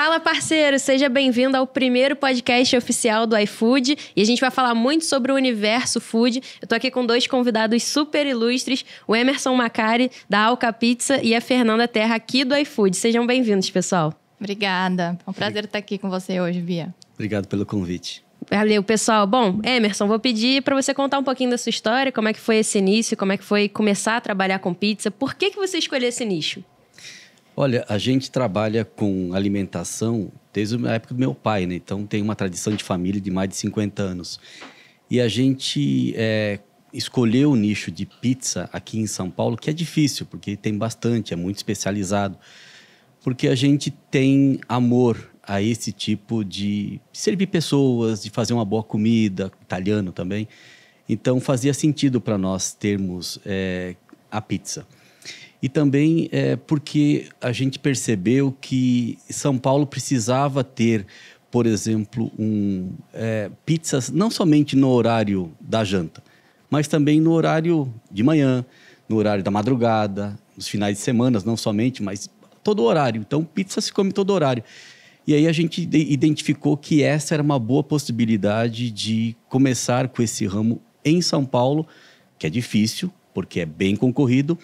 Fala, parceiro! Seja bem-vindo ao primeiro podcast oficial do iFood. E a gente vai falar muito sobre o universo food. Eu tô aqui com dois convidados super ilustres, o Emerson Macari, da Alca Pizza, e a Fernanda Terra, aqui do iFood. Sejam bem-vindos, pessoal. Obrigada. É um prazer estar aqui com você hoje, Bia. Obrigado pelo convite. Valeu, pessoal. Bom, Emerson, vou pedir para você contar um pouquinho da sua história, como é que foi esse início, como é que foi começar a trabalhar com pizza. Por que você escolheu esse nicho? Olha, a gente trabalha com alimentação desde a época do meu pai, né? Então tem uma tradição de família de mais de 50 anos. E a gente escolheu o nicho de pizza aqui em São Paulo, que é difícil, porque tem bastante, é muito especializado. Porque a gente tem amor a esse tipo de servir pessoas, de fazer uma boa comida, italiano também. Então fazia sentido para nós termos a pizza. E também porque a gente percebeu que São Paulo precisava ter, por exemplo, pizzas não somente no horário da janta, mas também no horário de manhã, no horário da madrugada, nos finais de semana, não somente, mas todo horário. Então, pizza se come todo horário. E aí a gente identificou que essa era uma boa possibilidade de começar com esse ramo em São Paulo, que é difícil, porque é bem concorrido,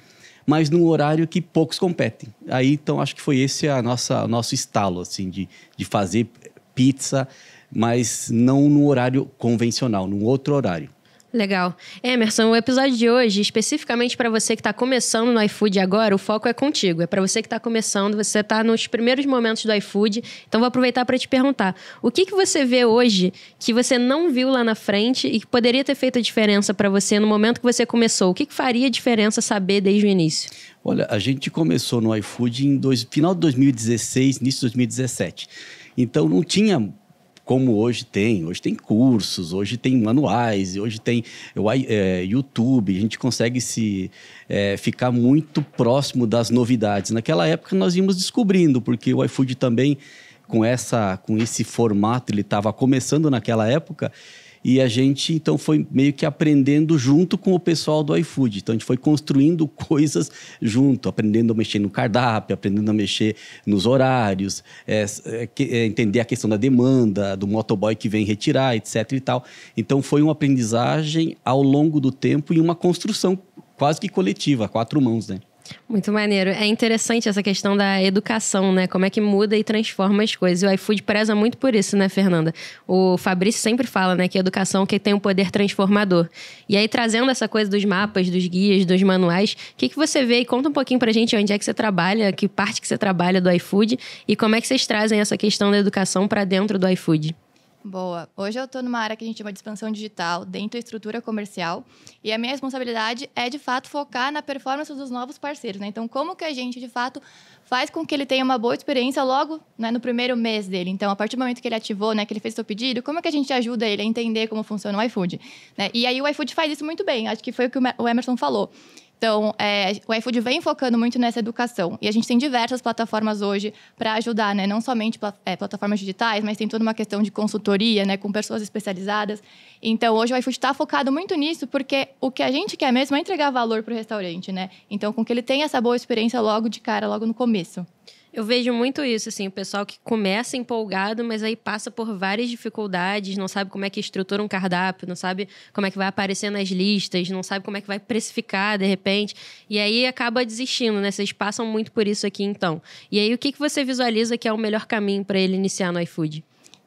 mas num horário que poucos competem. Aí, então, acho que foi esse o nosso estalo, assim, de fazer pizza, mas não no horário convencional, num outro horário. Legal. Emerson, o episódio de hoje, especificamente para você que está começando no iFood agora, o foco é contigo. É para você que está começando, você está nos primeiros momentos do iFood. Então, vou aproveitar para te perguntar. O que você vê hoje que você não viu lá na frente e que poderia ter feito a diferença para você no momento que você começou? O que faria diferença saber desde o início? Olha, a gente começou no iFood em final de 2016, início de 2017. Então, não tinha como hoje tem. Hoje tem cursos, hoje tem manuais, hoje tem YouTube. A gente consegue ficar muito próximo das novidades. Naquela época nós íamos descobrindo, porque o iFood também, com esse formato, ele estava começando naquela época. E a gente, então, foi meio que aprendendo junto com o pessoal do iFood. Então, a gente foi construindo coisas junto, aprendendo a mexer no cardápio, aprendendo a mexer nos horários, entender a questão da demanda, do motoboy que vem retirar, etc. e tal. Então, foi uma aprendizagem ao longo do tempo e uma construção quase que coletiva, a 4 mãos, né? Muito maneiro. É interessante essa questão da educação, né? Como é que muda e transforma as coisas. E o iFood preza muito por isso, né, Fernanda? O Fabrício sempre fala, né, que a educação que tem um poder transformador. E aí, trazendo essa coisa dos mapas, dos guias, dos manuais, o que você vê? E conta um pouquinho pra gente onde é que você trabalha, que parte que você trabalha do iFood e como é que vocês trazem essa questão da educação para dentro do iFood. Boa. Hoje eu estou numa área que a gente chama de expansão digital, dentro da estrutura comercial. E a minha responsabilidade é, de fato, focar na performance dos novos parceiros, né? Então, como que a gente, de fato, faz com que ele tenha uma boa experiência logo, né, no primeiro mês dele. Então, a partir do momento que ele ativou, né, que ele fez seu pedido, como é que a gente ajuda ele a entender como funciona o iFood? Né? E aí o iFood faz isso muito bem. Acho que foi o que o Emerson falou. Então, o iFood vem focando muito nessa educação. E a gente tem diversas plataformas hoje para ajudar, né? Não somente plataformas digitais, mas tem toda uma questão de consultoria, né? Com pessoas especializadas. Então, hoje o iFood está focado muito nisso, porque o que a gente quer mesmo é entregar valor para o restaurante, né? Então, com que ele tenha essa boa experiência logo de cara, logo no começo. Eu vejo muito isso, assim, o pessoal que começa empolgado, mas aí passa por várias dificuldades, não sabe como é que estrutura um cardápio, não sabe como é que vai aparecer nas listas, não sabe como é que vai precificar, de repente, e aí acaba desistindo, né? Vocês passam muito por isso aqui, então. E aí, o que você visualiza que é o melhor caminho para ele iniciar no iFood?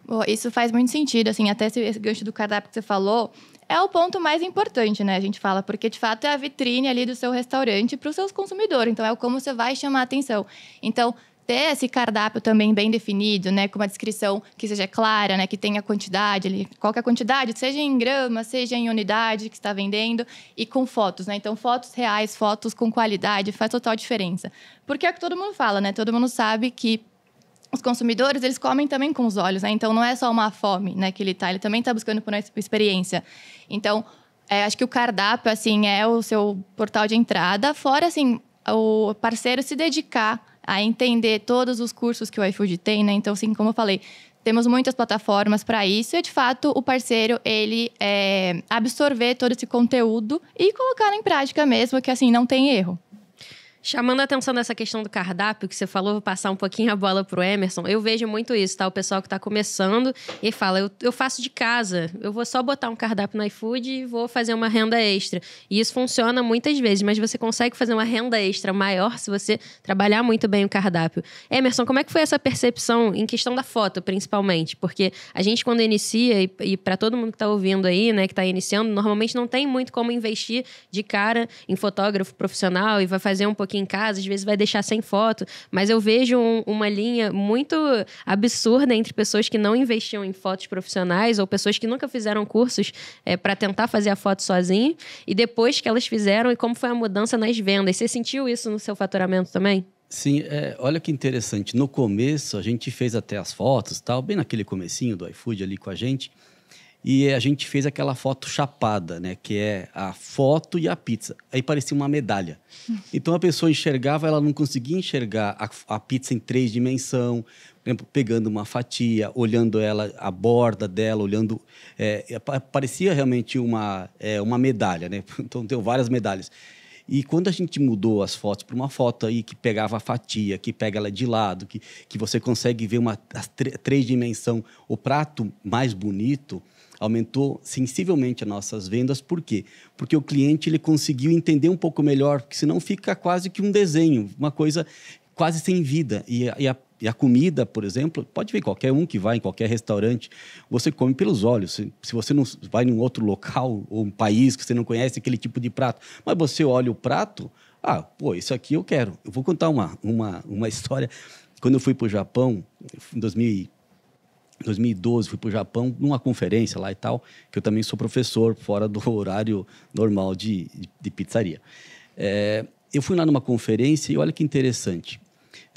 Bom, isso faz muito sentido, assim, até esse gancho do cardápio que você falou, é o ponto mais importante, né? A gente fala, porque de fato é a vitrine ali do seu restaurante para os seus consumidores, então é como você vai chamar a atenção. Então, ter esse cardápio também bem definido, né, com uma descrição que seja clara, né, que tenha quantidade, qual que é a quantidade, seja em gramas, seja em unidade que está vendendo, e com fotos, né? Então, fotos reais, fotos com qualidade, faz total diferença. Porque é o que todo mundo fala, né? Todo mundo sabe que os consumidores, eles comem também com os olhos, né? Então, não é só uma fome, né, que ele também está buscando por uma experiência. Então, acho que o cardápio, assim, é o seu portal de entrada, fora, assim, o parceiro se dedicar a entender todos os cursos que o iFood tem, né? Então, assim, como eu falei, temos muitas plataformas para isso e, de fato, o parceiro, ele absorver todo esse conteúdo e colocar em prática mesmo, que, assim, não tem erro. Chamando a atenção dessa questão do cardápio que você falou, vou passar um pouquinho a bola pro Emerson. Eu vejo muito isso, tá? O pessoal que tá começando e fala, eu faço de casa, eu vou só botar um cardápio no iFood e vou fazer uma renda extra. E isso funciona muitas vezes, mas você consegue fazer uma renda extra maior se você trabalhar muito bem o cardápio. Emerson, como é que foi essa percepção em questão da foto, principalmente? Porque a gente, quando inicia, e para todo mundo que tá ouvindo aí, né, que tá iniciando, normalmente não tem muito como investir de cara em fotógrafo profissional e vai fazer um pouquinho em casa, às vezes vai deixar sem foto, mas eu vejo uma linha muito absurda entre pessoas que não investiam em fotos profissionais ou pessoas que nunca fizeram cursos para tentar fazer a foto sozinho e depois que elas fizeram e como foi a mudança nas vendas. Você sentiu isso no seu faturamento também? Sim, olha que interessante. No começo, a gente fez até as fotos, tal, bem naquele comecinho do iFood ali com a gente. E a gente fez aquela foto chapada, né? Que é a foto e a pizza. Aí parecia uma medalha. Então a pessoa enxergava, ela não conseguia enxergar a pizza em 3 dimensões, por exemplo, pegando uma fatia, olhando ela, a borda dela, olhando... parecia realmente uma medalha, né? Então tem várias medalhas. E quando a gente mudou as fotos para uma foto aí que pegava a fatia, que pega ela de lado, que você consegue ver as 3 dimensões, o prato mais bonito, aumentou sensivelmente as nossas vendas. Por quê? Porque o cliente ele conseguiu entender um pouco melhor, porque senão fica quase que um desenho, uma coisa quase sem vida. E a comida, por exemplo, pode ver qualquer um que vai em qualquer restaurante, você come pelos olhos. Se você não vai em um outro local ou um país que você não conhece aquele tipo de prato, mas você olha o prato, isso aqui eu quero. Eu vou contar uma história. Quando eu fui para o Japão, em 2012, fui para o Japão numa conferência lá e tal, que eu também sou professor fora do horário normal de pizzaria. Eu fui lá numa conferência e olha que interessante.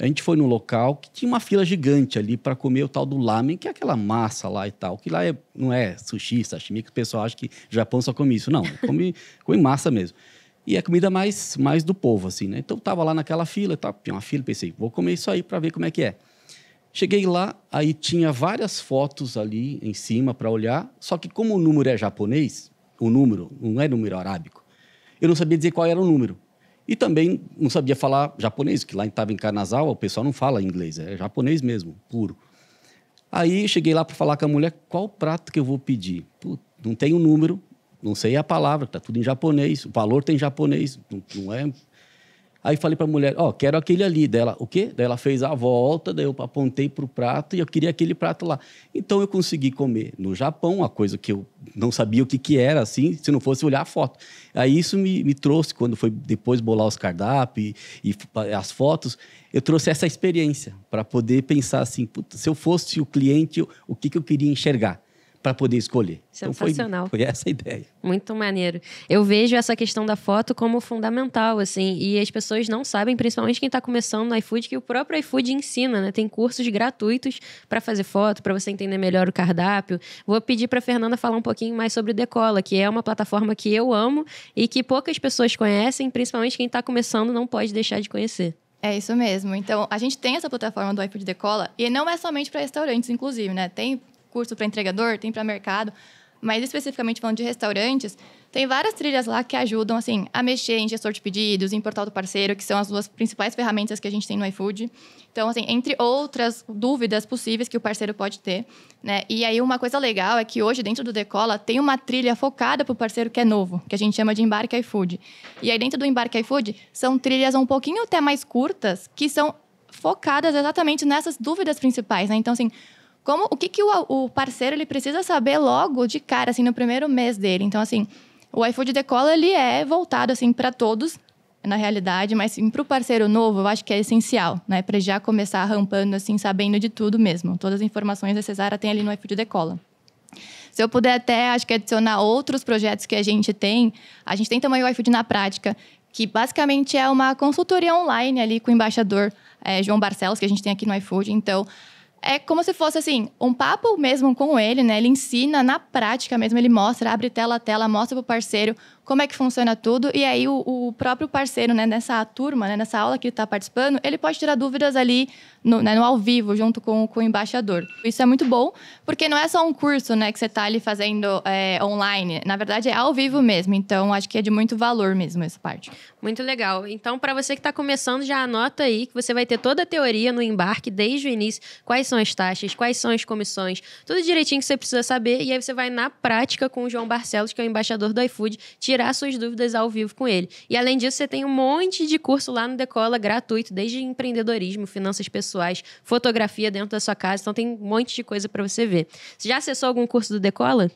A gente foi num local que tinha uma fila gigante ali para comer o tal do lamen, que é aquela massa lá e tal, que lá não é sushi, sashimi, que o pessoal acha que o Japão só come isso. Não, come massa mesmo. E é a comida mais do povo, assim, né? Então, eu estava lá naquela fila, tinha uma fila, pensei, vou comer isso aí para ver como é que é. Cheguei lá, aí tinha várias fotos ali em cima para olhar, só que como o número é japonês, o número não é número arábico, eu não sabia dizer qual era o número. E também não sabia falar japonês, que lá estava em Kanazawa, o pessoal não fala inglês, é japonês mesmo, puro. Aí cheguei lá para falar com a mulher, qual prato que eu vou pedir? Não tem o número, não sei a palavra, está tudo em japonês, o valor tem em japonês, não é... Aí falei para a mulher, quero aquele ali. Dela, o quê? Daí ela fez a volta, daí eu apontei para o prato e eu queria aquele prato lá. Então eu consegui comer no Japão, uma coisa que eu não sabia o que era, assim, se não fosse olhar a foto. Aí isso me trouxe, quando foi depois bolar os cardápios e as fotos, eu trouxe essa experiência para poder pensar assim, se eu fosse o cliente, o que eu queria enxergar para poder escolher. Sensacional. Então foi essa a ideia. Muito maneiro. Eu vejo essa questão da foto como fundamental, assim, e as pessoas não sabem, principalmente quem está começando no iFood, que o próprio iFood ensina, né? Tem cursos gratuitos para fazer foto, para você entender melhor o cardápio. Vou pedir para a Fernanda falar um pouquinho mais sobre o Decola, que é uma plataforma que eu amo e que poucas pessoas conhecem, principalmente quem está começando não pode deixar de conhecer. É isso mesmo. Então, a gente tem essa plataforma do iFood Decola e não é somente para restaurantes, inclusive, né? Tem curso para entregador, tem para mercado, mas especificamente falando de restaurantes, tem várias trilhas lá que ajudam, assim, a mexer em gestor de pedidos, em portal do parceiro, que são as 2 principais ferramentas que a gente tem no iFood. Então, assim, entre outras dúvidas possíveis que o parceiro pode ter, né? E aí, uma coisa legal é que hoje, dentro do Decola, tem uma trilha focada para o parceiro que é novo, que a gente chama de Embarque iFood. E aí, dentro do Embarque iFood, são trilhas um pouquinho até mais curtas, que são focadas exatamente nessas dúvidas principais, né? Então, assim, o que o parceiro ele precisa saber logo de cara, assim, no primeiro mês dele. Então, assim, o iFood Decola, ele é voltado, assim, para todos, na realidade, mas para o parceiro novo, eu acho que é essencial, né? Para já começar rampando, assim, sabendo de tudo mesmo. Todas as informações necessárias tem ali no iFood Decola. Se eu puder até, acho que adicionar outros projetos que a gente tem também o iFood na Prática, que basicamente é uma consultoria online ali com o embaixador João Barcelos, que a gente tem aqui no iFood. Então, é como se fosse, assim, um papo mesmo com ele, né? Ele ensina na prática mesmo, ele mostra, abre tela a tela, mostra pro parceiro como é que funciona tudo. E aí o próprio parceiro, né, nessa turma, né, nessa aula que ele está participando, ele pode tirar dúvidas ali no ao vivo, junto com o embaixador. Isso é muito bom, porque não é só um curso, né, que você está ali fazendo online. Na verdade, é ao vivo mesmo. Então, acho que é de muito valor mesmo essa parte. Muito legal. Então, para você que está começando, já anota aí que você vai ter toda a teoria no embarque desde o início. Quais são as taxas, quais são as comissões, tudo direitinho que você precisa saber. E aí você vai na prática com o João Barcelos, que é o embaixador do iFood, tirar suas dúvidas ao vivo com ele. E além disso, você tem um monte de curso lá no Decola gratuito, desde empreendedorismo, finanças pessoais, fotografia dentro da sua casa. Então tem um monte de coisa para você ver. Você já acessou algum curso do Decola?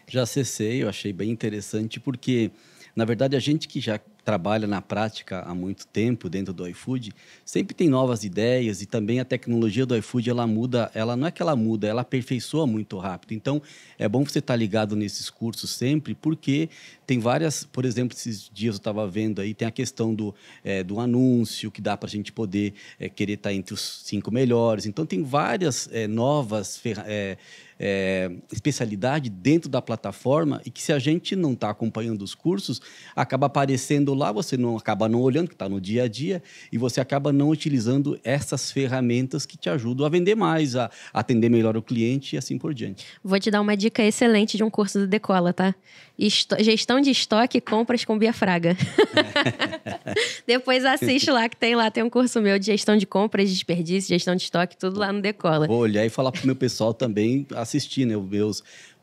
Já acessei, eu achei bem interessante, porque, na verdade, a gente que já trabalha na prática há muito tempo dentro do iFood, sempre tem novas ideias, e também a tecnologia do iFood, ela muda, ela não é que ela muda, ela aperfeiçoa muito rápido. Então, é bom você estar ligado nesses cursos sempre, porque tem várias, por exemplo, esses dias eu estava vendo aí, tem a questão do anúncio, que dá para a gente poder querer estar entre os 5 melhores. Então, tem várias novas especialidade dentro da plataforma, e que, se a gente não está acompanhando os cursos, acaba aparecendo lá, você acaba não olhando, que está no dia a dia, e você acaba não utilizando essas ferramentas que te ajudam a vender mais, a atender melhor o cliente e assim por diante. Vou te dar uma dica excelente de um curso do Decola, tá? Gestão de estoque e compras com Bia Fraga. Depois assiste lá, que tem um curso meu de gestão de compras, desperdício, gestão de estoque, tudo lá no Decola. Vou olhar e falar pro meu pessoal também assistir, né,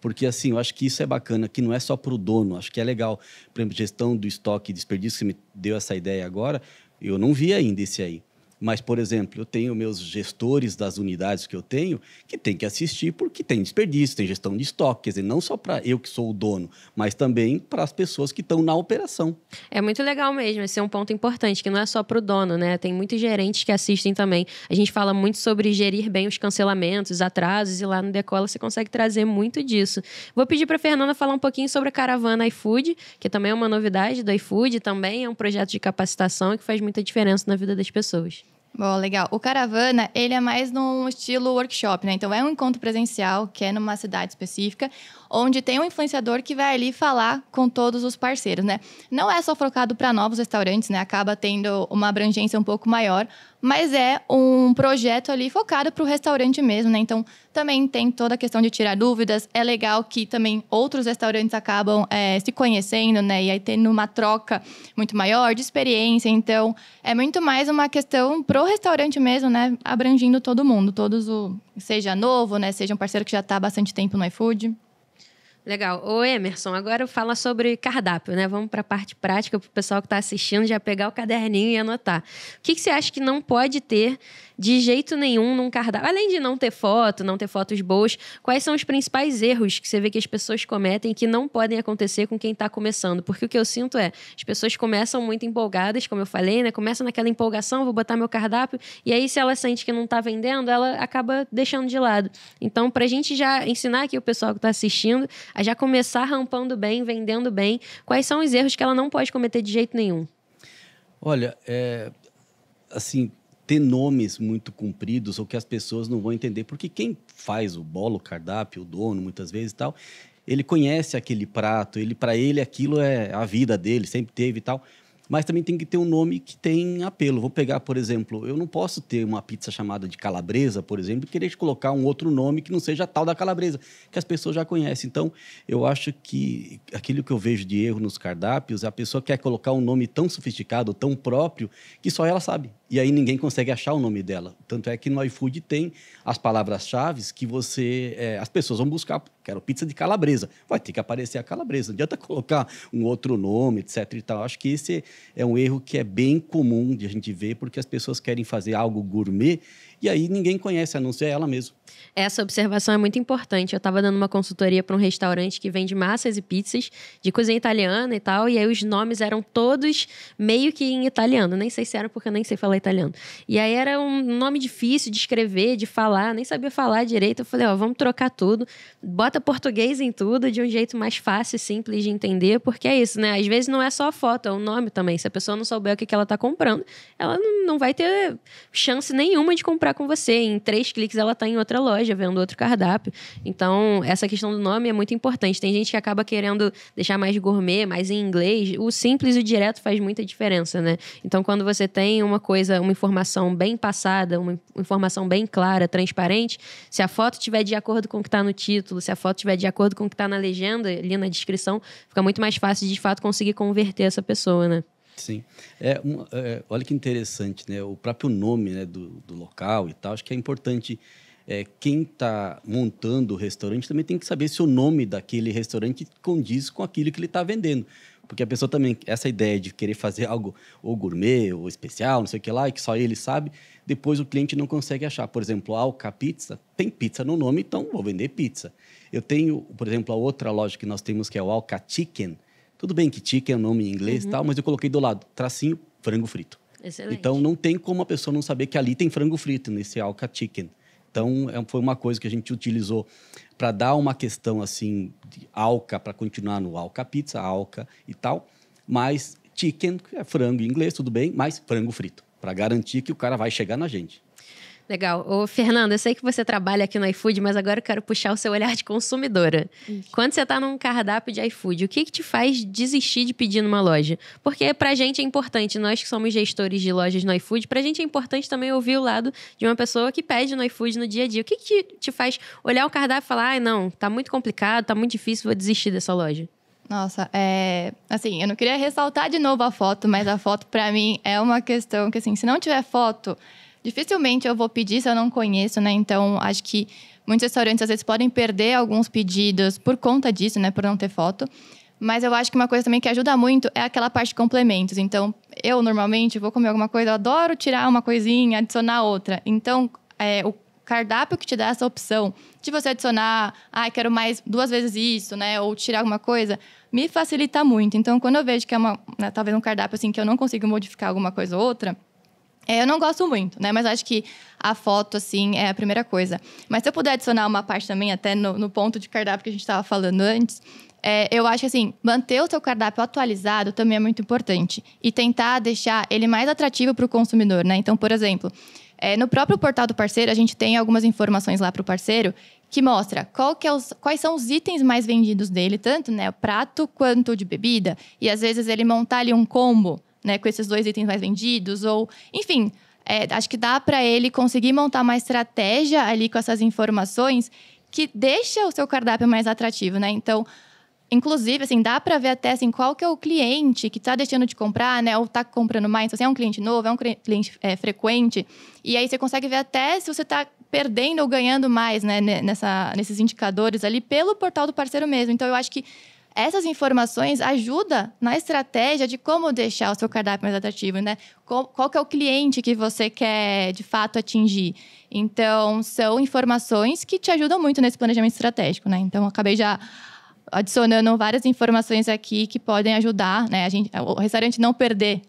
porque assim, eu acho que isso é bacana, que não é só para o dono, acho que é legal. Por exemplo, gestão do estoque e desperdício, você me deu essa ideia agora, eu não vi ainda esse aí. Mas, por exemplo, eu tenho meus gestores das unidades que eu tenho, que tem que assistir, porque tem desperdício, tem gestão de estoque. Quer dizer, não só para eu que sou o dono, mas também para as pessoas que estão na operação. É muito legal mesmo, esse é um ponto importante, que não é só para o dono, né? Tem muitos gerentes que assistem também. A gente fala muito sobre gerir bem os cancelamentos, atrasos, e lá no Decola você consegue trazer muito disso. Vou pedir para a Fernanda falar um pouquinho sobre a Caravana iFood, que também é uma novidade do iFood, também é um projeto de capacitação e que faz muita diferença na vida das pessoas. Bom, legal. O Caravana, ele é mais num estilo workshop, né? Então, é um encontro presencial, que é numa cidade específica, onde tem um influenciador que vai ali falar com todos os parceiros, né? Não é só focado para novos restaurantes, né? Acaba tendo uma abrangência um pouco maior, mas é um projeto ali focado para o restaurante mesmo, né? Então, também tem toda a questão de tirar dúvidas. É legal que também outros restaurantes acabam se conhecendo, né? E aí tendo uma troca muito maior de experiência. Então, é muito mais uma questão pro restaurante mesmo, né? Abrangindo todo mundo. Seja novo, né? Seja um parceiro que já está há bastante tempo no iFood. Legal. Ô Emerson, agora fala sobre cardápio, né? Vamos para a parte prática para o pessoal que está assistindo já pegar o caderninho e anotar. O que você acha que não pode ter de jeito nenhum num cardápio? Além de não ter fotos boas, quais são os principais erros que você vê que as pessoas cometem e que não podem acontecer com quem está começando? Porque o que eu sinto é, as pessoas começam muito empolgadas, como eu falei, né? Começam naquela empolgação, vou botar meu cardápio, e aí se ela sente que não está vendendo, ela acaba deixando de lado. Então, para a gente já ensinar aqui o pessoal que está assistindo a já começar rampando bem, vendendo bem, quais são os erros que ela não pode cometer de jeito nenhum? Olha, assim, ter nomes muito compridos ou que as pessoas não vão entender, porque quem faz o bolo, o cardápio, o dono, muitas vezes e tal, ele conhece aquele prato, para ele aquilo é a vida dele, sempre teve e tal. Mas também tem que ter um nome que tem apelo. Vou pegar, por exemplo, eu não posso ter uma pizza chamada de calabresa, por exemplo, e querer colocar um outro nome que não seja a tal da calabresa, que as pessoas já conhecem. Então, eu acho que aquilo que eu vejo de erro nos cardápios, a pessoa quer colocar um nome tão sofisticado, tão próprio, que só ela sabe. E aí ninguém consegue achar o nome dela. Tanto é que no iFood tem as palavras-chave que as pessoas vão buscar. Quero pizza de calabresa. Vai ter que aparecer a calabresa. Não adianta colocar um outro nome, etc. e tal. Acho que esse é um erro que é bem comum de a gente ver, porque as pessoas querem fazer algo gourmet e aí ninguém conhece, a não ser ela mesma. Essa observação é muito importante. Eu estava dando uma consultoria para um restaurante que vende massas e pizzas de cozinha italiana e tal, e aí os nomes eram todos meio que em italiano. Nem sei se era porque eu nem sei falar italiano. E aí era um nome difícil de escrever, de falar, nem sabia falar direito. Eu falei, vamos trocar tudo, bota português em tudo, de um jeito mais fácil e simples de entender, porque é isso, né? Às vezes não é só a foto, é o nome também. Se a pessoa não souber o que ela está comprando, ela não vai ter chance nenhuma de comprar com você. Em 3 cliques ela está em outra loja, vendo outro cardápio. Então, essa questão do nome é muito importante. Tem gente que acaba querendo deixar mais gourmet, mais em inglês. O simples e o direto faz muita diferença, né? Então, quando você tem uma informação bem passada, uma informação bem clara, transparente, se a foto estiver de acordo com o que está no título, se a foto estiver de acordo com o que está na legenda, ali na descrição, fica muito mais fácil de fato conseguir converter essa pessoa, né? Sim. Olha que interessante, né? O próprio nome, né, do local e tal, acho que é importante. Quem está montando o restaurante também tem que saber se o nome daquele restaurante condiz com aquilo que ele está vendendo. Porque a pessoa também, essa ideia de querer fazer algo ou gourmet, ou especial, não sei o que lá, e que só ele sabe, depois o cliente não consegue achar. Por exemplo, a Alca Pizza, tem pizza no nome, então vou vender pizza. Eu tenho, por exemplo, a outra loja que nós temos, que é o Alca Chicken. Tudo bem que chicken é um nome em inglês e tal, mas eu coloquei do lado, tracinho, frango frito. Excelente. Então, não tem como a pessoa não saber que ali tem frango frito, nesse Alca Chicken. Então, foi uma coisa que a gente utilizou para dar uma questão, assim, de Alca, para continuar no Alca Pizza, Alca e tal, mas chicken, é frango em inglês, tudo bem, mas frango frito, para garantir que o cara vai chegar na gente. Legal. Ô, Fernanda, eu sei que você trabalha aqui no iFood, mas agora eu quero puxar o seu olhar de consumidora. Isso. Quando você está num cardápio de iFood, o que te faz desistir de pedir numa loja? Porque pra gente é importante, nós que somos gestores de lojas no iFood, pra gente é importante também ouvir o lado de uma pessoa que pede no iFood no dia a dia. O que te faz olhar o cardápio e falar, não, tá muito complicado, tá muito difícil, vou desistir dessa loja? Nossa, assim, eu não queria ressaltar de novo a foto, mas a foto pra mim é uma questão que, assim, se não tiver foto, dificilmente eu vou pedir se eu não conheço, né? Então, acho que muitos restaurantes, às vezes, podem perder alguns pedidos por conta disso, né? Por não ter foto. Mas eu acho que uma coisa também que ajuda muito é aquela parte de complementos. Então, eu, normalmente, vou comer alguma coisa, eu adoro tirar uma coisinha, adicionar outra. Então, o cardápio que te dá essa opção de você adicionar, quero mais 2 vezes isso, né? Ou tirar alguma coisa, me facilita muito. Então, quando eu vejo que é talvez um cardápio, assim, que eu não consigo modificar alguma coisa ou outra, eu não gosto muito, né? Mas acho que a foto, assim, é a primeira coisa. Mas se eu puder adicionar uma parte também, até no ponto de cardápio que a gente estava falando antes, eu acho que, assim, manter o seu cardápio atualizado também é muito importante. E tentar deixar ele mais atrativo para o consumidor, né? Então, por exemplo, no próprio portal do parceiro, a gente tem algumas informações lá para o parceiro que mostra quais são os itens mais vendidos dele, tanto, né, o prato quanto de bebida. E, às vezes, ele montar ali um combo, né, com esses 2 itens mais vendidos, ou, enfim, acho que dá para ele conseguir montar uma estratégia ali com essas informações que deixa o seu cardápio mais atrativo, né? Então, inclusive, assim, dá para ver até, assim, qual que é o cliente que está deixando de comprar, né, ou está comprando mais. Então, se é um cliente novo, é um cliente frequente, e aí você consegue ver até se você está perdendo ou ganhando mais, né, nesses indicadores ali pelo portal do parceiro mesmo. Então, eu acho que essas informações ajudam na estratégia de como deixar o seu cardápio mais atrativo, né? Qual que é o cliente que você quer, de fato, atingir. Então, são informações que te ajudam muito nesse planejamento estratégico, né? Então, eu acabei já adicionando várias informações aqui que podem ajudar, né, o restaurante não perder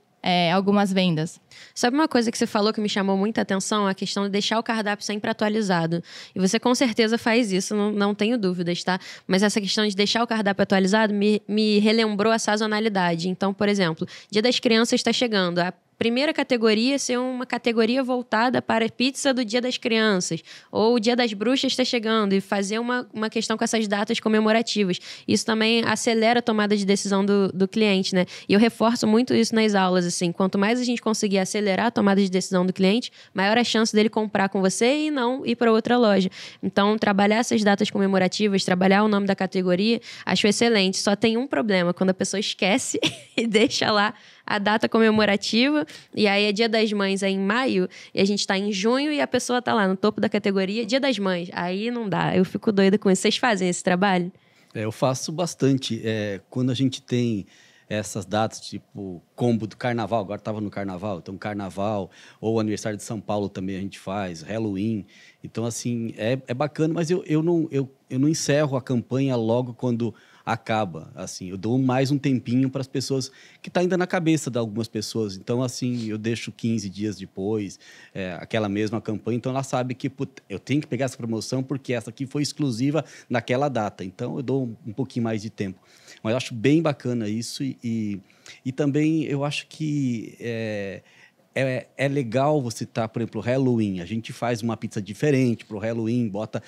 algumas vendas. Sabe uma coisa que você falou que me chamou muita atenção? A questão de deixar o cardápio sempre atualizado. E você com certeza faz isso, não tenho dúvidas, tá? Mas essa questão de deixar o cardápio atualizado me relembrou a sazonalidade. Então, por exemplo, Dia das Crianças está chegando. A primeira categoria ser uma categoria voltada para a pizza do Dia das Crianças. Ou o Dia das Bruxas está chegando e fazer uma questão com essas datas comemorativas. Isso também acelera a tomada de decisão do cliente, né? E eu reforço muito isso nas aulas, assim. Quanto mais a gente conseguir acelerar a tomada de decisão do cliente, maior a chance dele comprar com você e não ir para outra loja. Então, trabalhar essas datas comemorativas, trabalhar o nome da categoria, acho excelente. Só tem um problema, quando a pessoa esquece e deixa lá a data comemorativa, e aí é Dia das Mães em maio, e a gente está em junho e a pessoa está lá no topo da categoria Dia das Mães. Aí não dá, eu fico doida com isso. Vocês fazem esse trabalho? Eu faço bastante. Quando a gente tem essas datas, tipo combo do carnaval, agora estava no carnaval, então carnaval, ou aniversário de São Paulo também a gente faz, Halloween. Então, assim, é bacana, mas eu não encerro a campanha logo quando acaba, assim, eu dou mais um tempinho para as pessoas, que está ainda na cabeça de algumas pessoas, então, assim, eu deixo 15 dias depois, aquela mesma campanha, então ela sabe que eu tenho que pegar essa promoção porque essa aqui foi exclusiva naquela data, então eu dou um pouquinho mais de tempo. Mas eu acho bem bacana isso e também eu acho que é legal você estar, por exemplo, Halloween. A gente faz uma pizza diferente para o Halloween, bota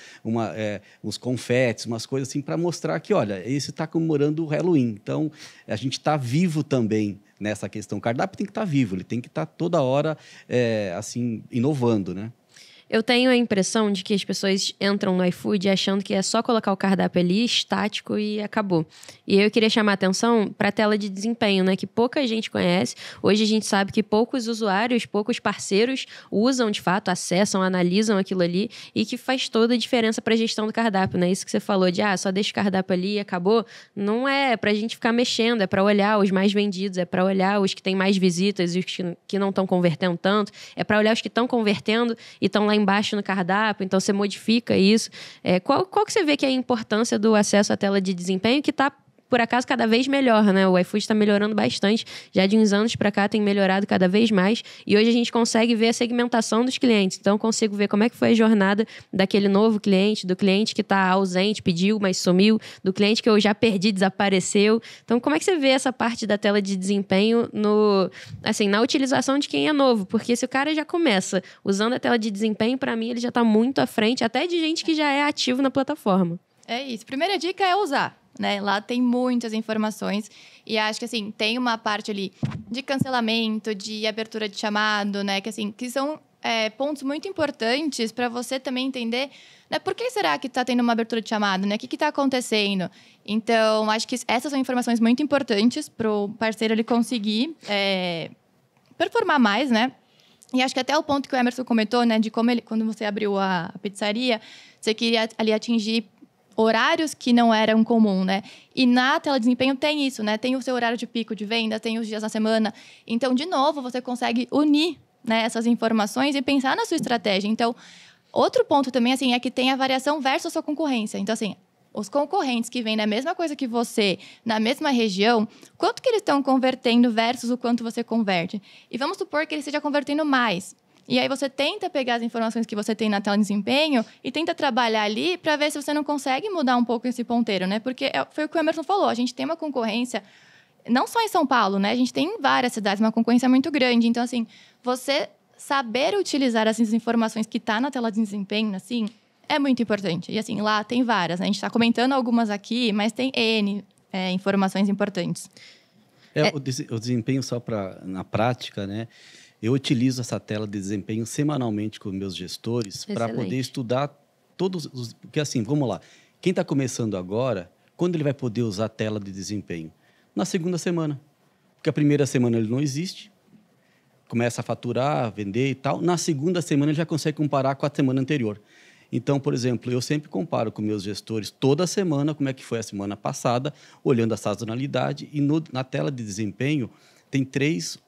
uns confetes, umas coisas assim, para mostrar que, olha, esse está comemorando o Halloween. Então, a gente está vivo também nessa questão. O cardápio tem que estar vivo, ele tem que estar toda hora, assim, inovando, né? Eu tenho a impressão de que as pessoas entram no iFood achando que é só colocar o cardápio ali, estático, e acabou. E eu queria chamar a atenção para a tela de desempenho, né? Que pouca gente conhece. Hoje a gente sabe que poucos usuários, poucos parceiros usam, de fato, acessam, analisam aquilo ali, e que faz toda a diferença para a gestão do cardápio, né? Isso que você falou de, só deixa o cardápio ali e acabou. Não é para a gente ficar mexendo, é para olhar os mais vendidos, é para olhar os que têm mais visitas e os que não estão convertendo tanto, é para olhar os que estão convertendo e estão lá embaixo no cardápio, então você modifica isso. Qual que você vê que é a importância do acesso à tela de desempenho, que está, por acaso, cada vez melhor, né? O iFood está melhorando bastante, já de uns anos para cá tem melhorado cada vez mais, e hoje a gente consegue ver a segmentação dos clientes, então eu consigo ver como é que foi a jornada daquele novo cliente, do cliente que está ausente, pediu, mas sumiu, do cliente que eu já perdi, desapareceu. Então, como é que você vê essa parte da tela de desempenho na utilização de quem é novo? Porque se o cara já começa usando a tela de desempenho, para mim ele já está muito à frente, até de gente que já é ativo na plataforma. É isso. Primeira dica é usar. Né? Lá tem muitas informações e acho que assim, tem uma parte ali de cancelamento, de abertura de chamado, né? Que são pontos muito importantes para você também entender, né? Por que será que está tendo uma abertura de chamado, né? O que está acontecendo? Então, acho que essas são informações muito importantes para o parceiro ele conseguir performar mais, né? E acho que até o ponto que o Emerson comentou, né? De como quando você abriu a pizzaria, você queria ali atingir horários que não eram comum, né? E na tela de desempenho tem isso, né? Tem o seu horário de pico de venda, tem os dias na semana. Então, de novo, você consegue unir, né, essas informações e pensar na sua estratégia. Então, outro ponto também, assim, é que tem a variação versus a sua concorrência. Então, assim, os concorrentes que vendem a mesma coisa que você, na mesma região, quanto que eles estão convertendo versus o quanto você converte? E vamos supor que ele esteja convertendo mais. E aí você tenta pegar as informações que você tem na tela de desempenho e tenta trabalhar ali para ver se você não consegue mudar um pouco esse ponteiro, né? Porque foi o que o Emerson falou, a gente tem uma concorrência, não só em São Paulo, né? A gente tem em várias cidades uma concorrência muito grande. Então, assim, você saber utilizar essas informações que tá na tela de desempenho, assim, é muito importante. E, assim, lá tem várias, né? A gente está comentando algumas aqui, mas tem N informações importantes. O desempenho só na prática, né? Eu utilizo essa tela de desempenho semanalmente com meus gestores para poder estudar todos os... Porque assim, vamos lá. Quem está começando agora, quando ele vai poder usar a tela de desempenho? Na segunda semana. Porque a primeira semana ele não existe, começa a faturar, vender e tal. Na segunda semana ele já consegue comparar com a semana anterior. Então, por exemplo, eu sempre comparo com meus gestores toda semana como é que foi a semana passada, olhando a sazonalidade. E na tela de desempenho tem 3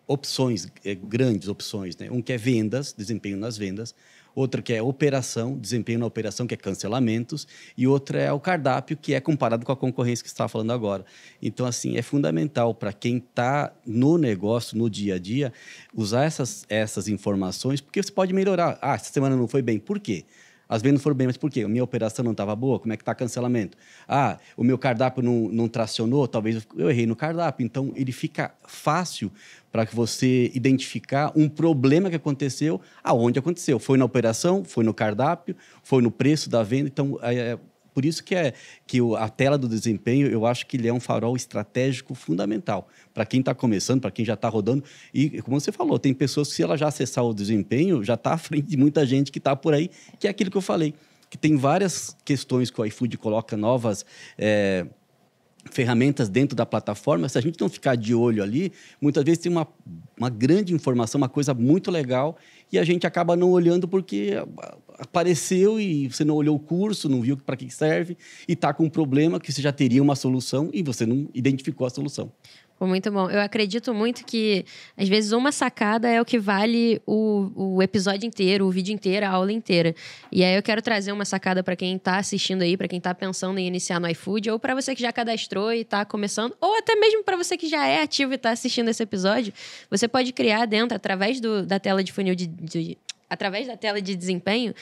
opções, grandes opções, né? Um que é vendas, desempenho nas vendas, outra que é operação, desempenho na operação, que é cancelamentos, e outra é o cardápio, que é comparado com a concorrência que você está falando agora. Então, assim, é fundamental para quem está no negócio, no dia a dia, usar essas informações, porque você pode melhorar. Essa semana não foi bem. Por quê? As vendas foram bem, mas por quê? A minha operação não estava boa? Como é que está o cancelamento? O meu cardápio não tracionou? Talvez eu errei no cardápio. Então, ele fica fácil para que você identificar um problema que aconteceu, aonde aconteceu. Foi na operação, foi no cardápio, foi no preço da venda. Então, por isso que a tela do desempenho, eu acho que ele é um farol estratégico fundamental para quem está começando, para quem já está rodando. E, como você falou, tem pessoas que, se ela já acessar o desempenho, já está à frente de muita gente que está por aí, que é aquilo que eu falei, que tem várias questões que o iFood coloca, novas ferramentas dentro da plataforma. Se a gente não ficar de olho ali, muitas vezes tem uma grande informação, uma coisa muito legal, e a gente acaba não olhando porque apareceu e você não olhou o curso, não viu para que serve, e está com um problema que você já teria uma solução e você não identificou a solução. Muito bom. Eu acredito muito que, às vezes, uma sacada é o que vale o episódio inteiro, o vídeo inteiro, a aula inteira. E aí eu quero trazer uma sacada para quem está assistindo aí, para quem está pensando em iniciar no iFood, ou para você que já cadastrou e está começando, ou até mesmo para você que já é ativo e está assistindo esse episódio. Você pode criar dentro, através da tela de funil através da tela de desempenho,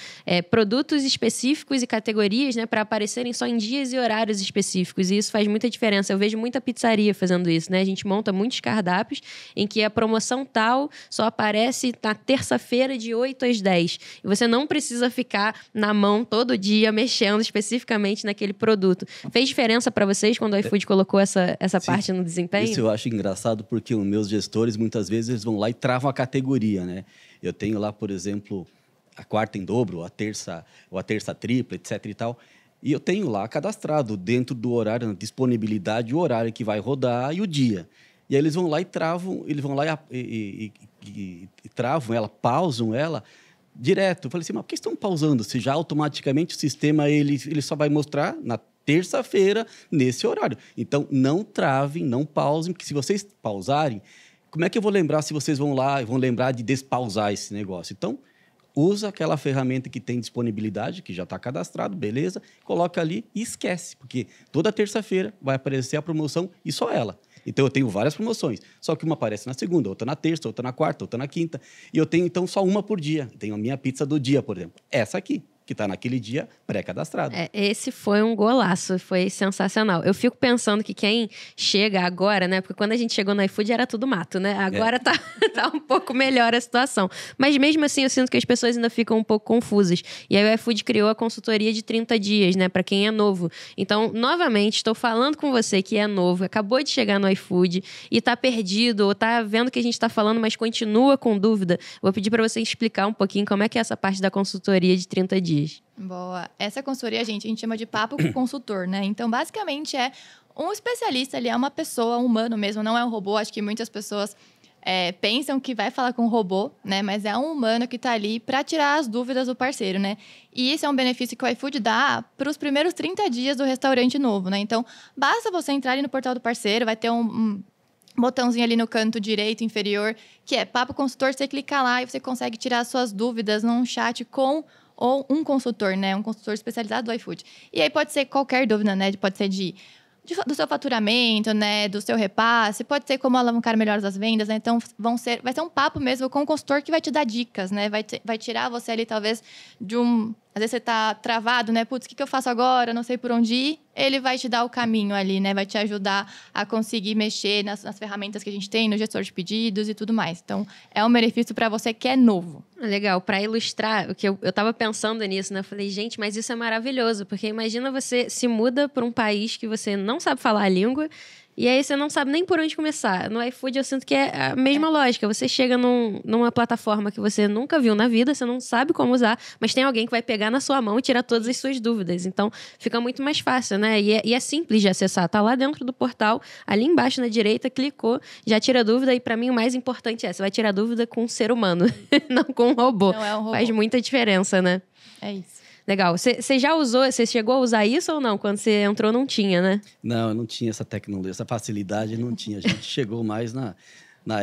produtos específicos e categorias, né, para aparecerem só em dias e horários específicos. E isso faz muita diferença. Eu vejo muita pizzaria fazendo isso, né? A gente monta muitos cardápios em que a promoção tal só aparece na terça-feira de 8 às 10. E você não precisa ficar na mão todo dia mexendo especificamente naquele produto. Fez diferença para vocês quando o iFood colocou essa parte no desempenho? Isso eu acho engraçado porque os meus gestores, muitas vezes, eles vão lá e travam a categoria, né? Eu tenho lá, por exemplo, a quarta em dobro, a terça tripla, etc e tal. E eu tenho lá cadastrado dentro do horário, na disponibilidade, o horário que vai rodar e o dia. E aí eles vão lá e travam, e travam ela, pausam ela direto. Eu falei assim, mas por que estão pausando? Se já automaticamente o sistema ele só vai mostrar na terça-feira, nesse horário. Então, não travem, não pausem, porque se vocês pausarem, como é que eu vou lembrar se vocês vão lá e vão lembrar de despausar esse negócio? Então, usa aquela ferramenta que tem disponibilidade, que já está cadastrado, beleza? Coloca ali e esquece, porque toda terça-feira vai aparecer a promoção e só ela. Então, eu tenho várias promoções, só que uma aparece na segunda, outra na terça, outra na quarta, outra na quinta. E eu tenho, então, só uma por dia. Tenho a minha pizza do dia, por exemplo. Essa aqui, que está naquele dia pré-cadastrado. Esse foi um golaço, foi sensacional. Eu fico pensando que quem chega agora, né? Porque quando a gente chegou no iFood era tudo mato, né? Agora tá um pouco melhor a situação. Mas mesmo assim, eu sinto que as pessoas ainda ficam um pouco confusas. E aí o iFood criou a consultoria de 30 dias, né? Para quem é novo. Então, novamente, estou falando com você que é novo, acabou de chegar no iFood e tá perdido, ou tá vendo o que a gente tá falando, mas continua com dúvida. Vou pedir para você explicar um pouquinho como é que é essa parte da consultoria de 30 dias. Boa. Essa consultoria, a gente chama de papo com consultor, né? Então, basicamente, é um especialista, ele é uma pessoa, um humano mesmo, não é um robô. Acho que muitas pessoas pensam que vai falar com um robô, né? Mas é um humano que está ali para tirar as dúvidas do parceiro, né? E isso é um benefício que o iFood dá para os primeiros 30 dias do restaurante novo, né? Então, basta você entrar ali no portal do parceiro, vai ter um botãozinho ali no canto direito inferior, que é Papo Consultor. Você clica lá e você consegue tirar as suas dúvidas num chat com ou um consultor, né? Um consultor especializado do iFood. E aí pode ser qualquer dúvida, né? Pode ser do seu faturamento, né? Do seu repasse, pode ser como alavancar melhor as vendas, né? Então, vai ser um papo mesmo com o consultor que vai te dar dicas, né? Vai tirar você ali, talvez, de um... Às vezes você tá travado, né? Putz, o que eu faço agora? Não sei por onde ir. Ele vai te dar o caminho ali, né? Vai te ajudar a conseguir mexer nas ferramentas que a gente tem, no gestor de pedidos e tudo mais. Então, é um benefício para você que é novo. Legal. Para ilustrar, o que eu tava pensando nisso, né? Eu falei, gente, mas isso é maravilhoso. Porque imagina você se muda para um país que você não sabe falar a língua. E aí você não sabe nem por onde começar. No iFood eu sinto que é a mesma lógica. Você chega numa plataforma que você nunca viu na vida, você não sabe como usar, mas tem alguém que vai pegar na sua mão e tirar todas as suas dúvidas. Então, fica muito mais fácil, né? E é simples de acessar. Tá lá dentro do portal, ali embaixo na direita, clicou, já tira a dúvida. E para mim o mais importante você vai tirar a dúvida com um ser humano, não com um robô. Não é um robô. Faz muita diferença, né? É isso. Legal. Você já usou, você chegou a usar isso ou não? Quando você entrou, não tinha, né? Não, eu não tinha essa tecnologia, essa facilidade não tinha. A gente chegou mais na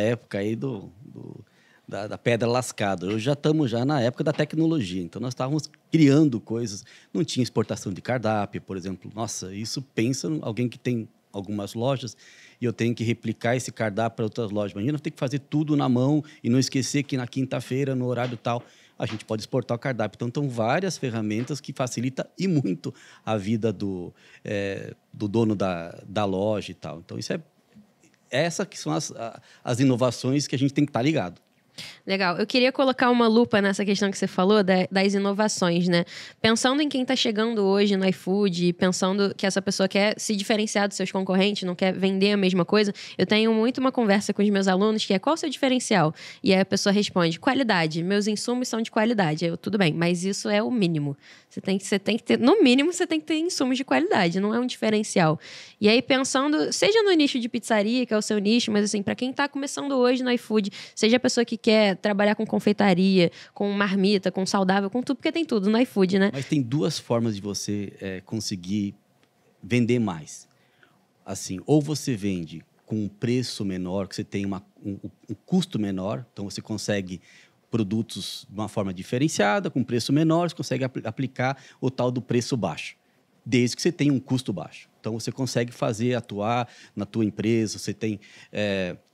época aí da pedra lascada. Eu já estamos na época da tecnologia, então nós estávamos criando coisas. Não tinha exportação de cardápio, por exemplo. Nossa, isso pensa em alguém que tem algumas lojas e eu tenho que replicar esse cardápio para outras lojas. Imagina, eu tenho que fazer tudo na mão e não esquecer que na quinta-feira, no horário tal, a gente pode exportar o cardápio. Então, estão várias ferramentas que facilitam e muito a vida do dono da loja e tal. Então, essas que são as inovações que a gente tem que estar ligado. Legal. Eu queria colocar uma lupa nessa questão que você falou das inovações, né? Pensando em quem está chegando hoje no iFood, pensando que essa pessoa quer se diferenciar dos seus concorrentes, não quer vender a mesma coisa, eu tenho muito uma conversa com os meus alunos que é: qual o seu diferencial? E aí a pessoa responde: qualidade. Meus insumos são de qualidade. Tudo bem, mas isso é o mínimo. Você tem que ter, no mínimo, você tem que ter insumos de qualidade, não é um diferencial. E aí pensando, seja no nicho de pizzaria, que é o seu nicho, mas assim, para quem está começando hoje no iFood, seja a pessoa que quer trabalhar com confeitaria, com marmita, com saudável, com tudo, porque tem tudo no iFood, né? Mas tem duas formas de você conseguir vender mais. Assim, ou você vende com um preço menor, que você tem um custo menor, então você consegue produtos de uma forma diferenciada, com preço menor, você consegue aplicar o tal do preço baixo, desde que você tenha um custo baixo. Então, você consegue atuar na tua empresa, você tem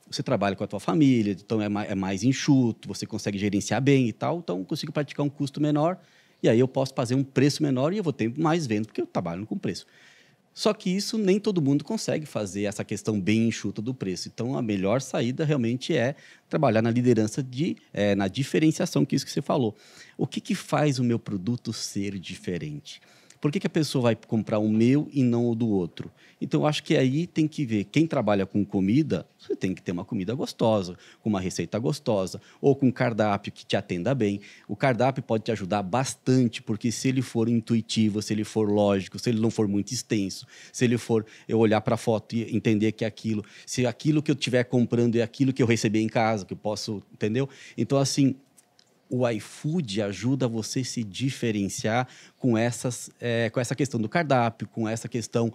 você trabalha com a tua família, então é mais enxuto, você consegue gerenciar bem e tal, então eu consigo praticar um custo menor, e aí eu posso fazer um preço menor e eu vou ter mais venda, porque eu trabalho com preço. Só que isso nem todo mundo consegue fazer, essa questão bem enxuta do preço. Então, a melhor saída realmente é trabalhar na liderança, na diferenciação, que é isso que você falou. O que faz o meu produto ser diferente? Por que a pessoa vai comprar o meu e não o do outro? Então, eu acho que aí tem que ver. Quem trabalha com comida, você tem que ter uma comida gostosa, com uma receita gostosa, ou com um cardápio que te atenda bem. O cardápio pode te ajudar bastante, porque se ele for intuitivo, se ele for lógico, se ele não for muito extenso, se ele for eu olhar para a foto e entender que é aquilo, se aquilo que eu estiver comprando é aquilo que eu recebi em casa, que eu posso, entendeu? Então, assim, o iFood ajuda você se diferenciar com essa questão do cardápio, com essa questão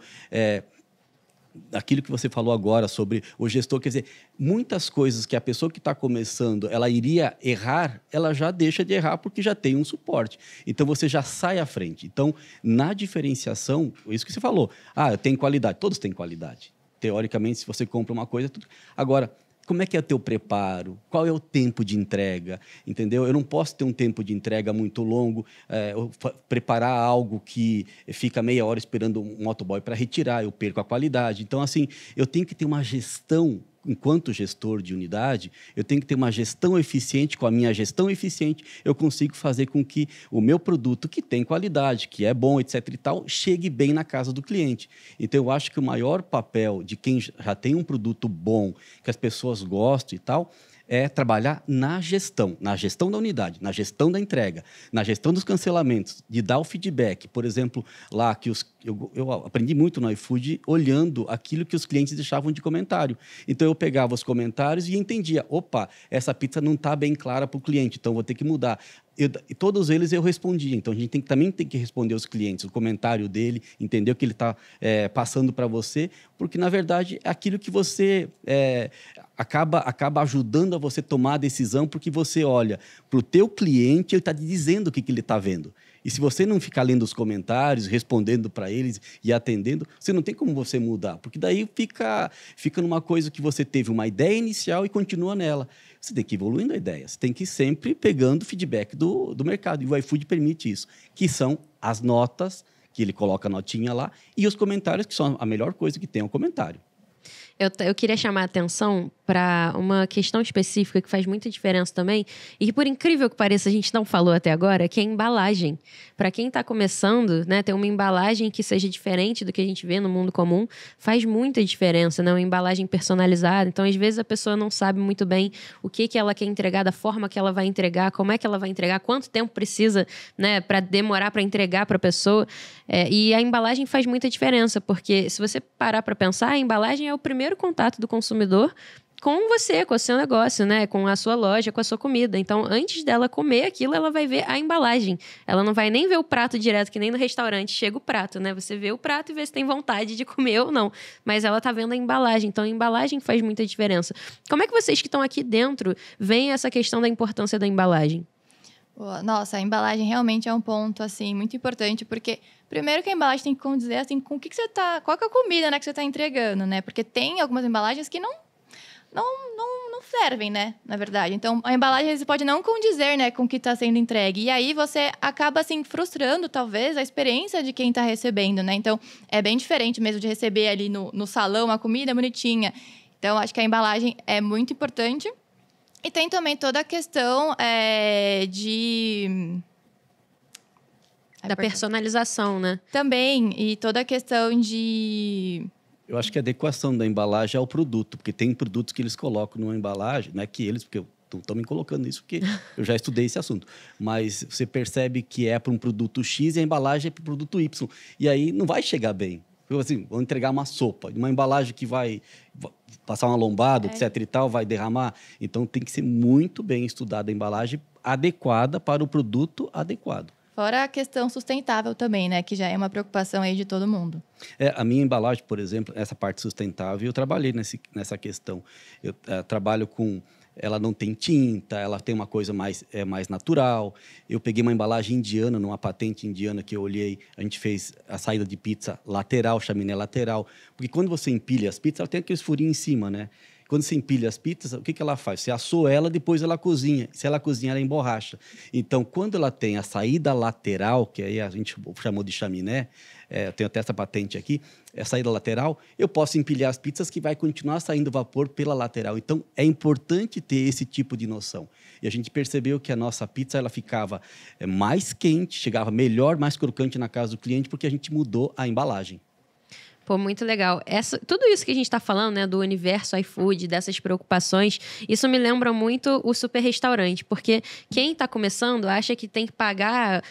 daquilo que você falou agora sobre o gestor. Quer dizer, muitas coisas que a pessoa que está começando, ela iria errar, ela já deixa de errar porque já tem um suporte. Então, você já sai à frente. Então, na diferenciação, isso que você falou, eu tenho qualidade. Todos têm qualidade. Teoricamente, se você compra uma coisa... Tudo... Agora, como é que é o teu preparo? Qual é o tempo de entrega? Entendeu? Eu não posso ter um tempo de entrega muito longo, preparar algo que fica meia hora esperando um motoboy para retirar, eu perco a qualidade. Então, assim, eu tenho que ter uma gestão, enquanto gestor de unidade, eu tenho que ter uma gestão eficiente. Com a minha gestão eficiente, eu consigo fazer com que o meu produto, que tem qualidade, que é bom, etc. e tal, chegue bem na casa do cliente. Então, eu acho que o maior papel de quem já tem um produto bom, que as pessoas gostam e tal, é trabalhar na gestão da unidade, na gestão da entrega, na gestão dos cancelamentos, de dar o feedback. Por exemplo, lá que eu aprendi muito no iFood olhando aquilo que os clientes deixavam de comentário. Então, eu pegava os comentários e entendia, essa pizza não está bem clara para o cliente, então vou ter que mudar. E todos eles eu respondia. Então, a gente também tem que responder aos clientes, o comentário dele, entender o que ele está passando para você, porque, na verdade, é aquilo que você acaba ajudando a você tomar a decisão, porque você olha para o teu cliente, ele está te dizendo o que ele está vendo. E se você não ficar lendo os comentários, respondendo para eles e atendendo, você não tem como você mudar, porque daí fica numa coisa que você teve uma ideia inicial e continua nela. Você tem que ir evoluindo a ideia, você tem que ir sempre pegando feedback do mercado. E o iFood permite isso, que são as notas, que ele coloca a notinha lá, e os comentários, que são a melhor coisa que tem, é o comentário. Eu queria chamar a atenção para uma questão específica que faz muita diferença também, e que, por incrível que pareça, a gente não falou até agora, que é a embalagem. Para quem está começando, né, ter uma embalagem que seja diferente do que a gente vê no mundo comum, faz muita diferença, né? Uma embalagem personalizada. Então, às vezes, a pessoa não sabe muito bem o que ela quer entregar, da forma que ela vai entregar, como é que ela vai entregar, quanto tempo precisa, né, para demorar para entregar para a pessoa. E a embalagem faz muita diferença, porque se você parar para pensar, a embalagem é o primeiro contato do consumidor com você, com o seu negócio, né? Com a sua loja, com a sua comida. Então, antes dela comer aquilo, ela vai ver a embalagem. Ela não vai nem ver o prato direto, que nem no restaurante chega o prato, né? Você vê o prato e vê se tem vontade de comer ou não. Mas ela tá vendo a embalagem. Então, a embalagem faz muita diferença. Como é que vocês que estão aqui dentro veem essa questão da importância da embalagem? Nossa, a embalagem realmente é um ponto, assim, muito importante, porque primeiro que a embalagem tem que condizer, assim, com o que você tá... Qual que é a comida, né, que você tá entregando, né? Porque tem algumas embalagens que não servem, né, na verdade. Então, a embalagem, às vezes, pode não condizer, né, com o que está sendo entregue. E aí, você acaba, assim, frustrando, talvez, a experiência de quem está recebendo, né? Então, é bem diferente mesmo de receber ali no salão uma comida bonitinha. Então, acho que a embalagem é muito importante. E tem também toda a questão da personalização, né? Também, e toda a questão de... Eu acho que a adequação da embalagem ao produto, porque tem produtos que eles colocam numa embalagem, não é que eles, porque eu estou me colocando isso, porque eu já estudei esse assunto, mas você percebe que é para um produto X e a embalagem é para o produto Y. E aí não vai chegar bem. Assim, vou entregar uma sopa, uma embalagem que vai passar uma lombada, etc e tal, vai derramar. Então, tem que ser muito bem estudada a embalagem adequada para o produto adequado. Fora a questão sustentável também, né? Que já é uma preocupação aí de todo mundo. A minha embalagem, por exemplo, essa parte sustentável, eu trabalhei nessa questão. Eu trabalho com... Ela não tem tinta, ela tem uma coisa mais natural. Eu peguei uma embalagem indiana, numa patente indiana que eu olhei, a gente fez a saída de pizza lateral, chaminé lateral. Porque quando você empilha as pizzas, ela tem aqueles furinhos em cima, né? Quando você empilha as pizzas, o que ela faz? Você assou ela, depois ela cozinha. Se ela cozinha, ela emborracha. Então, quando ela tem a saída lateral, que aí a gente chamou de chaminé, eu tenho até essa patente aqui, a saída lateral, eu posso empilhar as pizzas que vai continuar saindo vapor pela lateral. Então, é importante ter esse tipo de noção. E a gente percebeu que a nossa pizza ela ficava mais quente, chegava melhor, mais crocante na casa do cliente, porque a gente mudou a embalagem. Pô, muito legal. Tudo isso que a gente está falando, né, do universo iFood, dessas preocupações, isso me lembra muito o super restaurante, porque quem está começando acha que tem que pagar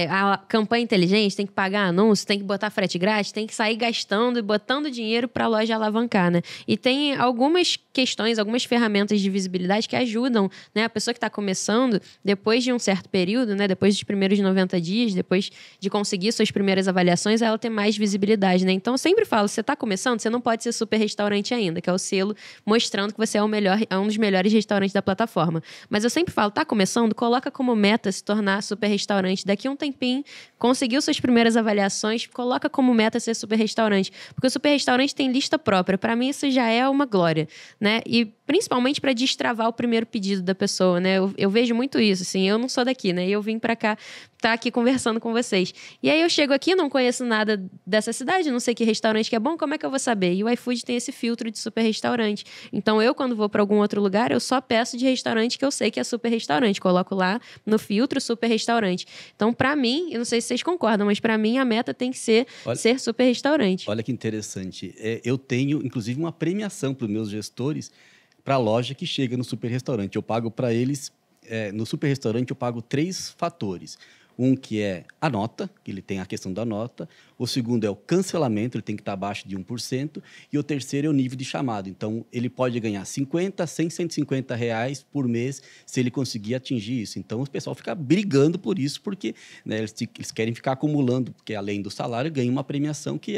a campanha inteligente, tem que pagar anúncio, tem que botar frete grátis, tem que sair gastando e botando dinheiro para a loja alavancar, né? E tem algumas questões, algumas ferramentas de visibilidade que ajudam, né, a pessoa que está começando, depois de um certo período, né, depois dos primeiros 90 dias, depois de conseguir suas primeiras avaliações, ela ter mais visibilidade, né? Então, eu sempre falo, você está começando, você não pode ser super restaurante ainda, que é o selo mostrando que você é um dos melhores restaurantes da plataforma. Mas eu sempre falo, está começando, coloca como meta se tornar super restaurante. Daqui a um tempinho, conseguiu suas primeiras avaliações, coloca como meta ser super restaurante. Porque o super restaurante tem lista própria. Para mim, isso já é uma glória, né? E principalmente para destravar o primeiro pedido da pessoa, né? Eu vejo muito isso, assim, eu não sou daqui, né? E eu vim para cá, tá aqui conversando com vocês. E aí eu chego aqui, não conheço nada dessa cidade, não sei que restaurante que é bom, como é que eu vou saber? E o iFood tem esse filtro de super restaurante. Então eu, quando vou para algum outro lugar, eu só peço de restaurante que eu sei que é super restaurante. Coloco lá no filtro super restaurante. Então, para mim, eu não sei se vocês concordam, mas para mim a meta tem que ser super restaurante. Olha que interessante. Eu tenho, inclusive, uma premiação para os meus gestores para a loja que chega no super restaurante. Eu pago para eles, no super restaurante, eu pago 3 fatores. Um que é a nota, que ele tem a questão da nota. O segundo é o cancelamento, ele tem que estar abaixo de 1%. E o terceiro é o nível de chamado. Então, ele pode ganhar 50, 100, 150 reais por mês se ele conseguir atingir isso. Então, o pessoal fica brigando por isso, porque né, eles querem ficar acumulando, porque além do salário, ganha uma premiação que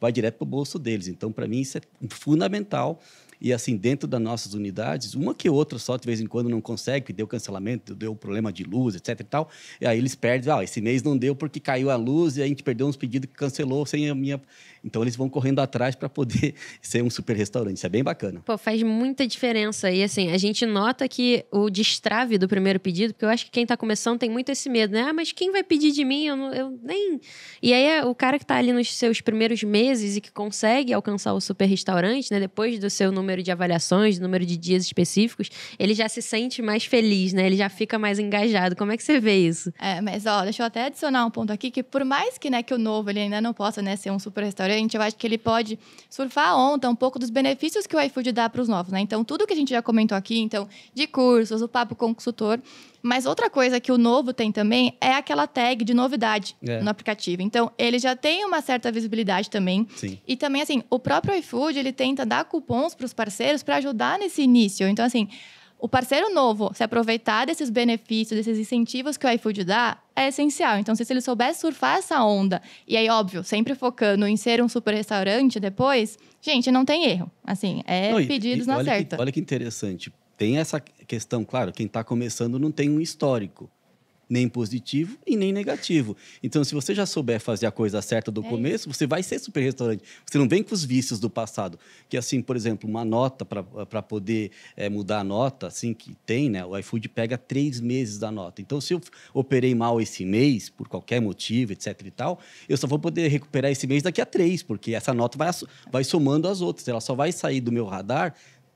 vai direto para o bolso deles. Então, para mim, isso é fundamental. E assim, dentro das nossas unidades, uma que outra só de vez em quando não consegue, que deu cancelamento, deu problema de luz, etc e tal. E aí eles perdem, esse mês não deu porque caiu a luz e a gente perdeu uns pedidos que cancelou sem a minha... Então eles vão correndo atrás para poder ser um super restaurante. Isso é bem bacana. Pô, faz muita diferença. E assim, a gente nota que o destrave do primeiro pedido, porque eu acho que quem tá começando tem muito esse medo, né? Mas quem vai pedir de mim? Eu nem... E aí o cara que tá ali nos seus primeiros meses e que consegue alcançar o super restaurante, né? Depois do seu número de avaliações, do número de dias específicos, ele já se sente mais feliz, né? Ele já fica mais engajado. Como é que você vê isso? Mas deixa eu até adicionar um ponto aqui, que por mais que, né, que o novo ele ainda não possa, né, ser um super restaurante, eu acho que ele pode surfar a onda um pouco dos benefícios que o iFood dá para os novos, né? Então, tudo que a gente já comentou aqui, então, de cursos, o papo com o consultor. Mas outra coisa que o novo tem também é aquela tag de novidade no aplicativo. Então, ele já tem uma certa visibilidade também. Sim. E também, assim, o próprio iFood, ele tenta dar cupons para os parceiros para ajudar nesse início. Então, assim, o parceiro novo, se aproveitar desses benefícios, desses incentivos que o iFood dá, é essencial. Então, se ele souber surfar essa onda, e aí, óbvio, sempre focando em ser um super restaurante depois, gente, não tem erro. Assim, pedidos na certa. Olha que interessante. Tem essa questão, claro, quem está começando não tem um histórico, nem positivo e nem negativo. Então, se você já souber fazer a coisa certa do começo, você vai ser super restaurante. Você não vem com os vícios do passado. Que assim, por exemplo, uma nota, para poder mudar a nota, assim, que tem, né? O iFood pega 3 meses da nota. Então, se eu operei mal esse mês, por qualquer motivo, etc e tal, eu só vou poder recuperar esse mês daqui a 3, porque essa nota vai somando as outras. Ela só vai sair do meu radar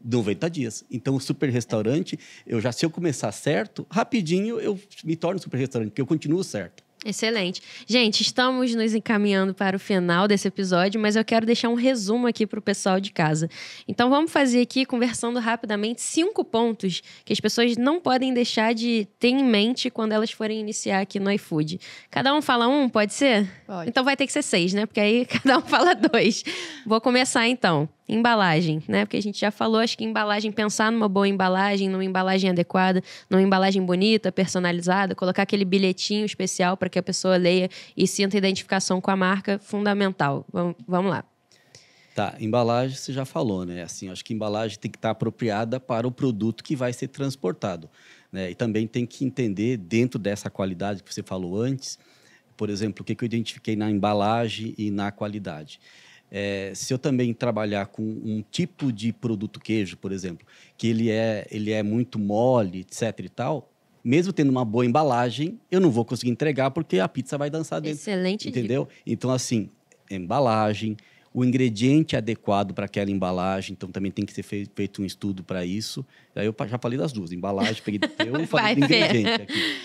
90 dias. Então, o super restaurante, se eu começar certo, rapidinho eu me torno super restaurante, porque eu continuo certo. Excelente. Gente, estamos nos encaminhando para o final desse episódio, mas eu quero deixar um resumo aqui para o pessoal de casa. Então, vamos fazer aqui, conversando rapidamente, 5 pontos que as pessoas não podem deixar de ter em mente quando elas forem iniciar aqui no iFood. Cada um fala um, pode ser? Pode. Então, vai ter que ser 6, né? Porque aí cada um fala 2. Vou começar, então. Embalagem, né? Porque a gente já falou, acho que embalagem, pensar numa boa embalagem, numa embalagem adequada, numa embalagem bonita, personalizada, colocar aquele bilhetinho especial para que a pessoa leia e sinta identificação com a marca, fundamental. Vamos lá. Tá, embalagem você já falou, né? Assim, acho que embalagem tem que estar apropriada para o produto que vai ser transportado, né? E também tem que entender, dentro dessa qualidade que você falou antes, por exemplo, o que eu identifiquei na embalagem e na qualidade. Se eu também trabalhar com um tipo de produto queijo, por exemplo, que ele é muito mole, etc e tal, mesmo tendo uma boa embalagem, eu não vou conseguir entregar porque a pizza vai dançar dentro. Excelente entendeu? dica. Então, assim, embalagem, o ingrediente adequado para aquela embalagem, então também tem que ser feito um estudo para isso. Aí eu já falei das duas, embalagem, peguei do teu e falei do ingrediente aqui.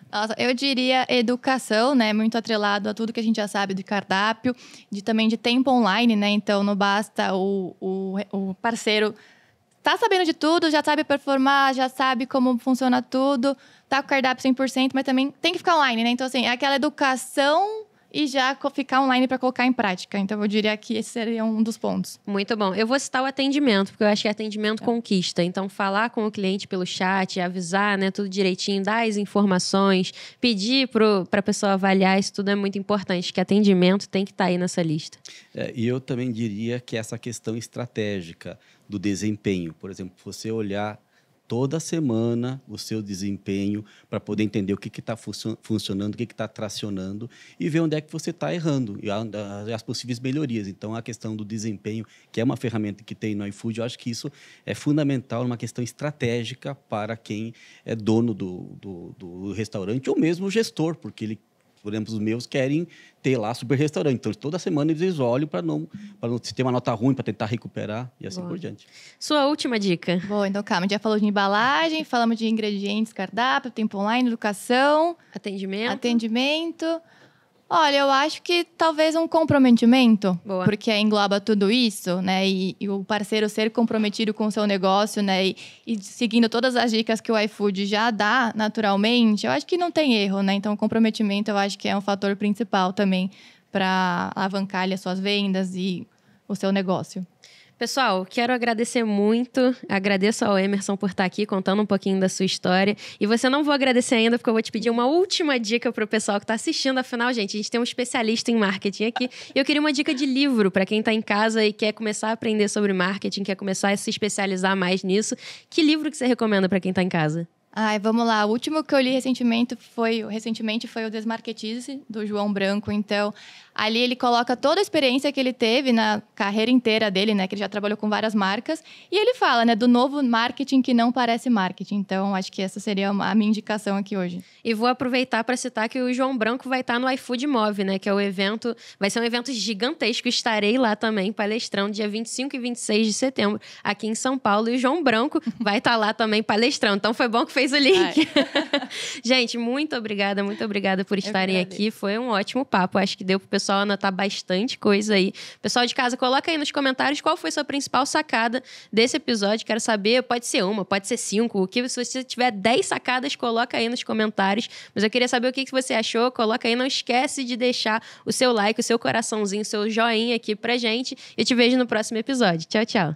Nossa, eu diria educação, né? Muito atrelado a tudo que a gente já sabe de cardápio, também de tempo online, né? Então, não basta o parceiro tá sabendo de tudo, já sabe performar, já sabe como funciona tudo, tá com o cardápio 100%, mas também tem que ficar online, né? Então, assim, é aquela educação e já ficar online para colocar em prática. Então, eu diria que esse seria um dos pontos. Muito bom. Eu vou citar o atendimento, porque eu acho que atendimento conquista. Então, falar com o cliente pelo chat, avisar, né, tudo direitinho, dar as informações, pedir para a pessoa avaliar, isso tudo é muito importante, que atendimento tem que estar aí nessa lista. E eu também diria que essa questão estratégica do desempenho, por exemplo, você olhar toda semana o seu desempenho para poder entender o que está funcionando, o que está tracionando e ver onde é que você está errando e as possíveis melhorias. Então, a questão do desempenho, que é uma ferramenta que tem no iFood, eu acho que isso é fundamental, uma questão estratégica para quem é dono do restaurante ou mesmo o gestor, porque ele, por exemplo, os meus querem ter lá super restaurante. Então, toda semana eles olham para não ter uma nota ruim, para tentar recuperar e assim por diante. Sua última dica. Bom, então calma. A gente já falou de embalagem, falamos de ingredientes, cardápio, tempo online, educação. Atendimento. Olha, eu acho que talvez um comprometimento. Boa. Porque engloba tudo isso, né? E o parceiro ser comprometido com o seu negócio, né? E seguindo todas as dicas que o iFood já dá naturalmente, eu acho que não tem erro, né? Então, o comprometimento eu acho que é um fator principal também para alavancar ali as suas vendas e o seu negócio. Pessoal, quero agradecer muito. Agradeço ao Emerson por estar aqui contando um pouquinho da sua história. E você não vou agradecer ainda, porque eu vou te pedir uma última dica para o pessoal que está assistindo. Afinal, gente, a gente tem um especialista em marketing aqui. E eu queria uma dica de livro para quem está em casa e quer começar a aprender sobre marketing, quer começar a se especializar mais nisso. Que livro que você recomenda para quem está em casa? Ai, vamos lá. O último que eu li recentemente foi o Desmarketize, do João Branco. Então, ali ele coloca toda a experiência que ele teve na carreira inteira dele, né? Que ele já trabalhou com várias marcas. E ele fala, né? Do novo marketing que não parece marketing. Então, acho que essa seria a minha indicação aqui hoje. E vou aproveitar para citar que o João Branco vai estar no iFood Move, né? Que é o evento... Vai ser um evento gigantesco. Estarei lá também palestrando dia 25 e 26 de setembro, aqui em São Paulo. E o João Branco vai estar lá também palestrando. Então, foi bom que fez o link. Gente, muito obrigada por estarem aqui. Foi um ótimo papo. Acho que deu pro pessoal anotar bastante coisa aí. Pessoal de casa, coloca aí nos comentários qual foi sua principal sacada desse episódio. Quero saber, pode ser uma, pode ser 5. Se você tiver 10 sacadas, coloca aí nos comentários. Mas eu queria saber o que você achou. Coloca aí, não esquece de deixar o seu like, o seu coraçãozinho, o seu joinha aqui pra gente. Eu te vejo no próximo episódio. Tchau, tchau.